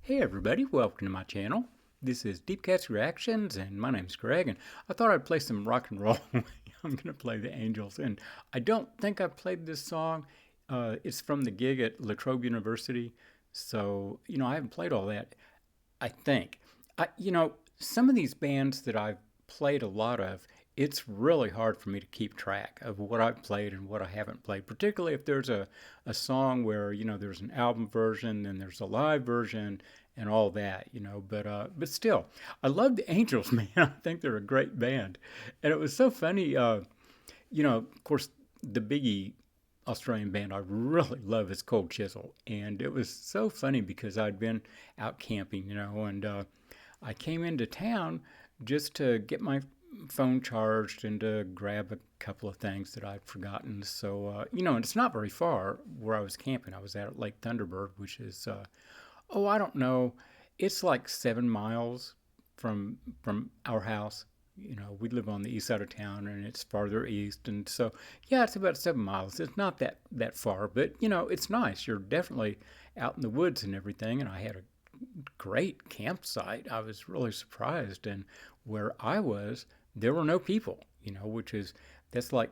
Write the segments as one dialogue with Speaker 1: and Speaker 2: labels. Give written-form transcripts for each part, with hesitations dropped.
Speaker 1: Hey everybody, welcome to my channel. This is Deep Cat's Reactions, and my name's Greg, and I thought I'd play some rock and roll. I'm going to play the Angels, and I don't think I've played this song. It's from the gig at Trobe University, so, I haven't played all that, I think. Some of these bands that I've played a lot of, it's really hard for me to keep track of what I've played and what I haven't played, particularly if there's a song where, there's an album version and there's a live version and all that, but still, I love the Angels, man. I think they're a great band. And it was so funny, of course, the biggie Australian band I really love is Cold Chisel. And it was so funny because I'd been out camping, and I came into town just to get my phone charged and to grab a couple of things that I'd forgotten. So, and it's not very far where I was camping. I was at Lake Thunderbird, which is, I don't know. It's like 7 miles from our house. We live on the east side of town and it's farther east. And so, yeah, it's about 7 miles. It's not that far, but, it's nice. You're definitely out in the woods and everything. And I had a great campsite. I was really surprised. And where I was, there were no people, that's like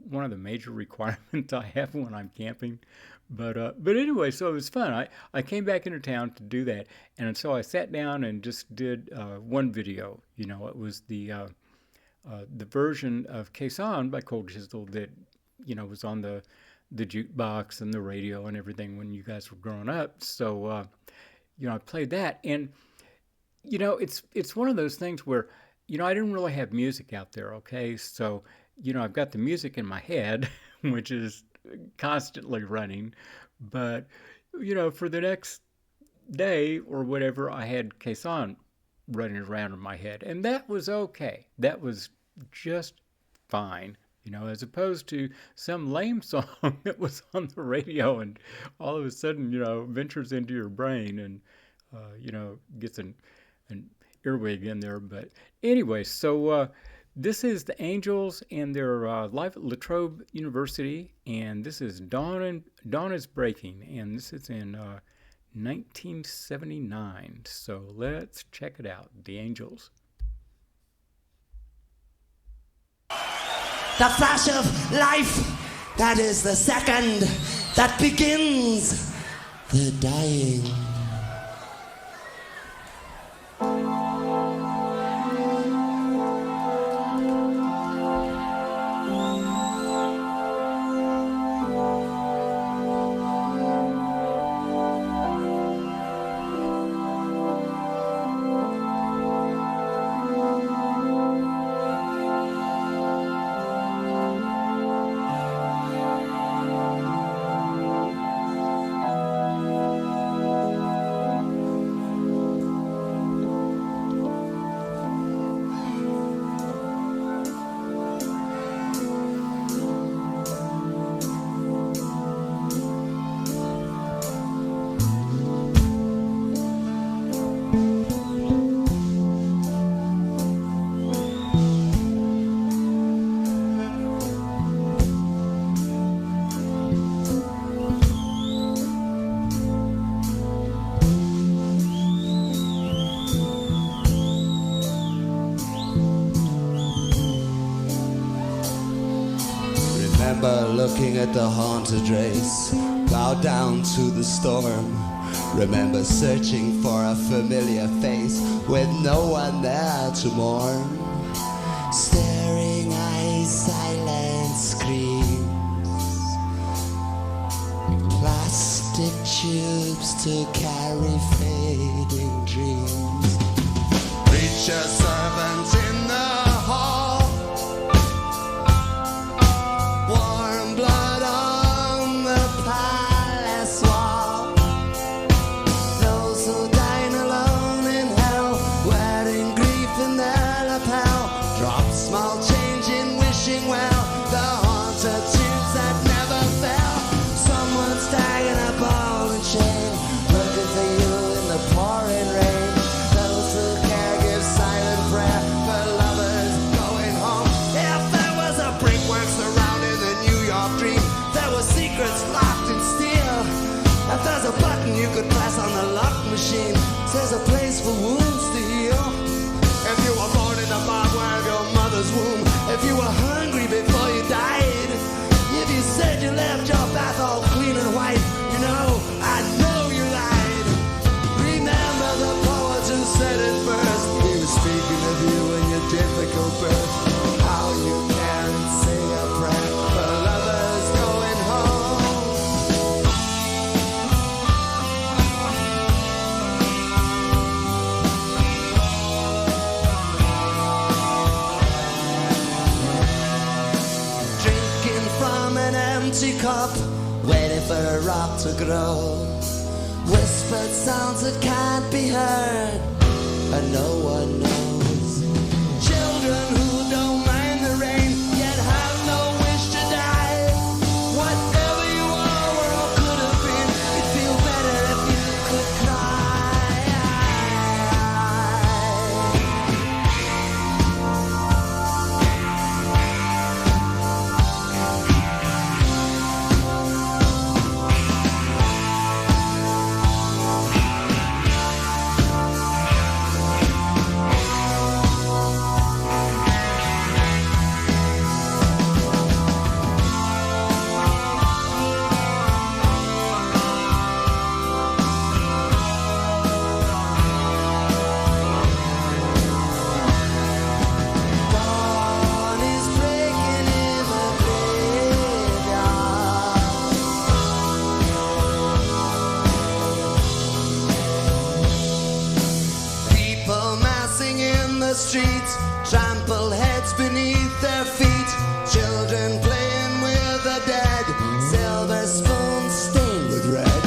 Speaker 1: one of the major requirements I have when I'm camping. But anyway, so it was fun. I came back into town to do that. And so I sat down and just did one video. It was the version of Caisson by Cold Chisel that, was on the jukebox and the radio and everything when you guys were growing up. So, I played that. And, it's one of those things where, I didn't really have music out there, okay? So, I've got the music in my head, which is constantly running. But, for the next day or whatever, I had Caisson running around in my head. And that was okay. That was just fine, as opposed to some lame song that was on the radio and all of a sudden, ventures into your brain and, gets an earwig in there. But anyway, so this is the Angels, and they're live at La Trobe University, and this is Dawn is Breaking, and this is in 1979. So let's check it out, the Angels.
Speaker 2: The flash of life, that is the second that begins the dying. Remember looking at the haunted race, bow down to the storm. Remember searching for a familiar face with no one there to mourn. Staring eyes, silent screams, plastic tubes to carry fading dreams. Preacher servants in the hall, warm blood on the palace wall. Those who dine alone in hell, wearing grief in their lapel, drop small change in wishing well. The haunted tunes that never fell. Someone's tagging a ball and chain, looking for you in the pouring rain. Those who care give silent prayer for lovers going home. If there was a brickwork surrounding the New York dream, there were secrets locked in steel. If there's a button you could press on the lock machine, There's a place for wounds to heal. If you were born in the barbwire of your mother's womb, if you were hungry before you died, if you said you left your bath all clean and white, you know, I know you lied. Remember the poet who said it first. He was speaking of you and your difficult birth. How you can't say a prayer for lovers going home. Drinking from an empty cup, waiting for a rock to grow. Whispered sounds that can't be heard, and no one knows. Children who don't mind the rain, yet have no wish to die. Whatever you are or could have been, you'd feel better if you could cry. Dawn is breaking in the graveyard. People massing in the streets, trampled heads beneath their feet. Children playing with the dead, silver spoons stained with red.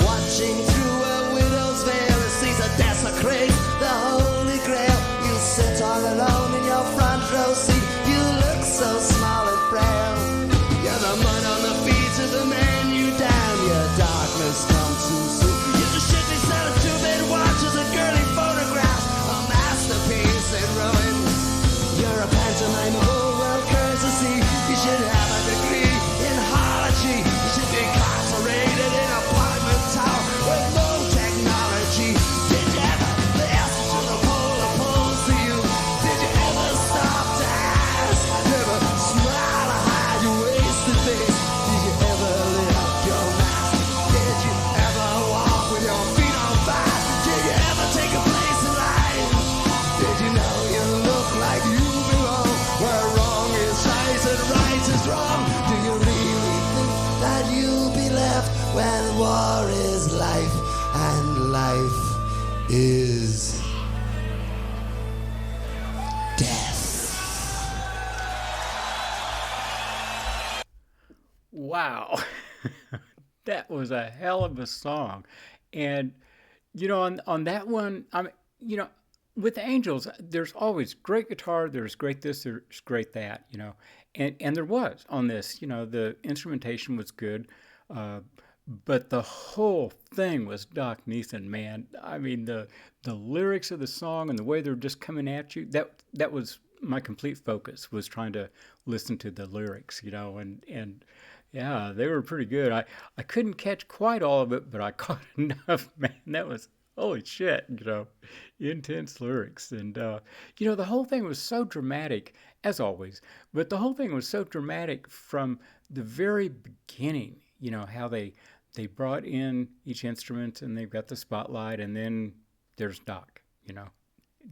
Speaker 2: Watching through a widow's veil, it sees a desecrate the Holy Grail. You sit all alone in your front row seat. You look so small and frail. You're the mud on the feet of the man you down. Your darkness comes too soon. You're the shitty set of two-bit watches and girly photographs, a masterpiece in ruin. You're a pantomime of old world courtesy. You should have a degree in horology. You should be incarcerated in an apartment tower with no technology. Did you ever listen to the polar pulls to you? Did you ever stop to ask? Never smile or hide your wasted face? Did you ever lift your mask? Did you ever walk with your feet on fire? Did you ever take a place in line? Did you know you look like you belong where wrong is right and right is wrong? Do you really think that you'll be left when war is life and life is death?
Speaker 1: Wow. That was a hell of a song. And, on that one, with Angels, there's always great guitar, there's great this, there's great that. And there was on this, the instrumentation was good. Uh, but the whole thing was Doc Neeson, man. I mean, the lyrics of the song and the way they're just coming at you, that was my complete focus, was trying to listen to the lyrics, and yeah, they were pretty good. I couldn't catch quite all of it, but I caught enough, man. That was holy shit, intense lyrics. And the whole thing was so dramatic, as always, but the whole thing was so dramatic from the very beginning, how they brought in each instrument and they've got the spotlight, and then there's Doc,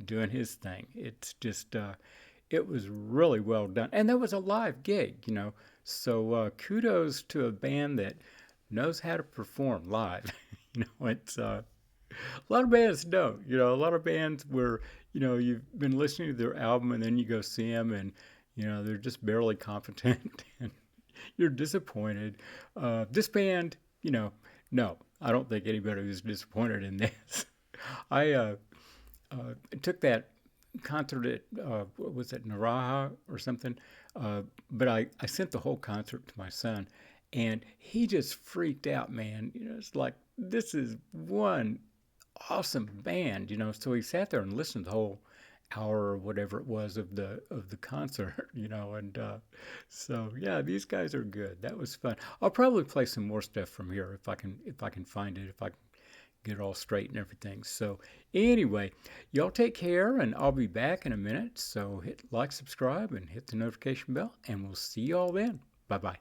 Speaker 1: doing his thing. It's just, it was really well done. And that was a live gig. So kudos to a band that knows how to perform live. It's a lot of bands don't. A lot of bands where, you've been listening to their album and then you go see them and, they're just barely competent and you're disappointed. This band, no, I don't think anybody was disappointed in this. I took that concert at, what was it, Naraha or something? But I sent the whole concert to my son, and he just freaked out, man. It's like, this is one awesome band, So he sat there and listened to the whole hour or whatever it was of the concert, and so yeah, these guys are good. That was fun. I'll probably play some more stuff from here if I can find it, if I can get it all straight and everything. So anyway, y'all take care, and I'll be back in a minute. So hit like, subscribe, and hit the notification bell, and we'll see y'all then. Bye-bye.